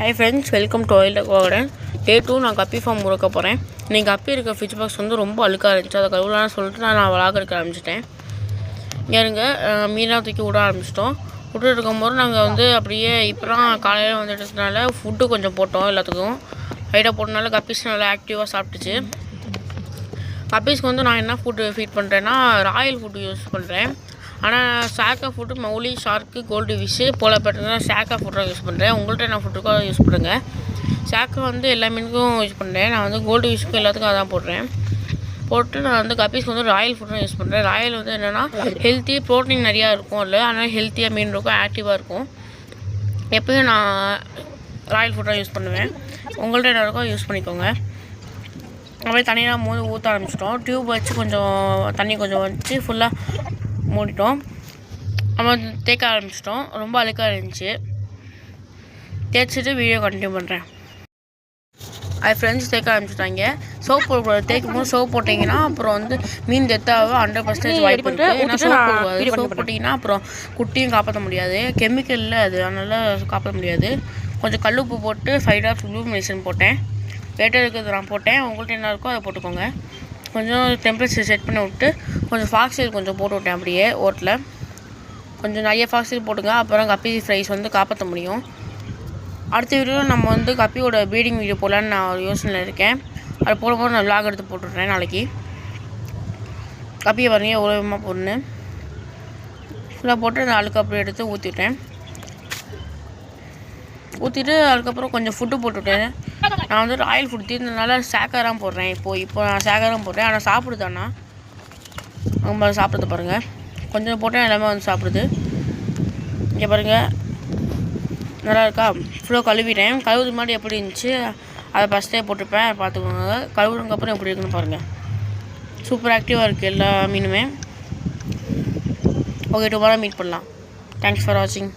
Hi friends, welcome to oil tech. Day 2 நான் கப்பி form முறுக்க போகிறேன். இன்றைக்கி கப்பி இருக்க ஃபிஷ் பாக்ஸ் வந்து ரொம்ப அழுக்காக இருந்துச்சு. அதை கழுவலான்னு சொல்லிட்டு நான் விளாக எடுக்க ஆரம்பிச்சிட்டேன். இங்கே மீனாக தூக்கி விட ஆரம்பிச்சிட்டோம். விட்டு இருக்கும்போது நாங்கள் வந்து அப்படியே இப்போ தான் காலையில் வந்துட்டதுனால ஃபுட்டு கொஞ்சம் போட்டோம். எல்லாத்துக்கும் லைட்டாக போட்டனால கப்பீஸ் நல்லா ஆக்டிவாக சாப்பிட்டுச்சு. கப்பீஸ்க்கு வந்து நான் என்ன ஃபுட்டு ஃபீட் பண்ணுறேன்னா ராயல் ஃபுட்டு யூஸ் பண்ணுறேன். ஆனால் ஷாக்கா ஃபுட்டு மௌலி, ஷார்க்கு, கோல்டு ஃபிஷ்ஷு போல பேட்டர்னா ஷாக்கா ஃபுட்டாக யூஸ் பண்ணுறேன். உங்கள்கிட்ட என்ன ஃபுட்டுக்காக யூஸ் பண்ணுறேங்க. ஷாக்கா வந்து எல்லா மீனுக்கும் யூஸ் பண்ணுறேன். நான் வந்து கோல்டு ஃபிஷ்ஷுக்கும் எல்லாத்துக்கும் அதான் போடுறேன். போட்டு நான் வந்து கப்பீஸ்க்கு வந்து ராயல் ஃபுட்டும் யூஸ் பண்ணுறேன். ராயல் வந்து என்னென்னா ஹெல்த்தி, ப்ரோட்டீன் நிறையா இருக்கும். இல்லை அதனால் ஹெல்த்தியாக மீன் இருக்கும், ஆக்டிவாக இருக்கும். எப்போயும் நான் ராயல் ஃபுட்டாக யூஸ் பண்ணுவேன். உங்கள்கிட்ட என்ன இருக்கோ யூஸ் பண்ணிக்கோங்க. அப்படியே தண்ணியெலாம் மோது ஊற்ற ஆரம்பிச்சிட்டோம். டியூப் வச்சு கொஞ்சம் தண்ணி கொஞ்சம் வச்சு ஃபுல்லாக மூடிட்டோம். நம்ம தேய்க்க ஆரம்பிச்சிட்டோம். ரொம்ப அழுக்காக இருந்துச்சு. தேய்ச்சிட்டு வீடியோ கண்டினியூ பண்ணுறேன். அது ஃப்ரெண்ட்ஸ் தேய்க்க ஆரம்பிச்சிட்டாங்க. சோப் போடக்கூடாது. தேய்க்கும் போது சோப் போட்டிங்கன்னா அப்புறம் வந்து மீன் டெத்தாக 100% வாய்ப்பு இருக்குது. ஏன்னா சோப் போட்டிங்கன்னா அப்புறம் குட்டியும் காப்பாற்ற முடியாது. கெமிக்கலில் அது அதனால் காப்பாற்ற முடியாது. கொஞ்சம் கல் உப்பு போட்டு 5 drops ப்ளூ மெடிசன் போட்டேன். லேட்டாக இருக்கிறது நான் போட்டேன். உங்கள்கிட்ட என்ன இருக்கோ அதை போட்டுக்கோங்க. கொஞ்சம் டெம்பரேச்சர் செட் பண்ணி விட்டு கொஞ்சம் ஃபாக்ஸில் கொஞ்சம் போட்டு விட்டேன். அப்படியே ஓட்டில் கொஞ்சம் நிறைய ஃபாக்ஸில் போட்டுங்க. அப்புறம் கப்பி ஃப்ரைஸ் வந்து காப்பாற்ற முடியும். அடுத்த வீடியோவில் நம்ம வந்து கப்பியோட ப்ரீடிங் வீடியோ போடலான்னு நான் ஒரு யோசனையில் இருக்கேன். அது போடும்போது நான் விளாக் எடுத்து போட்டுவிட்றேன் நாளைக்கு. கப்பியை பாருங்க எவ்வளோ விதமாக போடணும். ஃபுல்லாக போட்டு நான் அழுக்கு அப்படியே எடுத்து ஊற்றிவிட்டேன். ஊற்றிட்டு அதுக்கப்புறம் கொஞ்சம் ஃபுட்டு போட்டுவிட்டேன். நான் வந்து ராயல் ஃபுட் தீர்ந்ததுனால சேக்காராம் போடுறேன். இப்போ நான் சேக்காரம் போடுறேன். ஆனால் சாப்பிடுதாண்ணா ரொம்ப சாப்பிடுது பாருங்கள். கொஞ்சம் போட்டேன் எல்லாமே வந்து சாப்பிடுது. இங்கே பாருங்கள் நல்லா இருக்கா. ஃபுல்லாக கழுவிட்டேன். கழுவுறது முன்னாடி எப்படி இருந்துச்சு அதை ஃபஸ்ட்டே போட்டுப்பேன். பார்த்துக்கோங்க. கழுவுறதுக்கப்புறம் எப்படி இருக்குன்னு பாருங்கள். சூப்பர் ஆக்டிவாக இருக்குது எல்லா மீனுமே. ஓகே, டுமாரோ மீட் பண்ணலாம். தேங்க்ஸ் ஃபார் வாட்சிங்.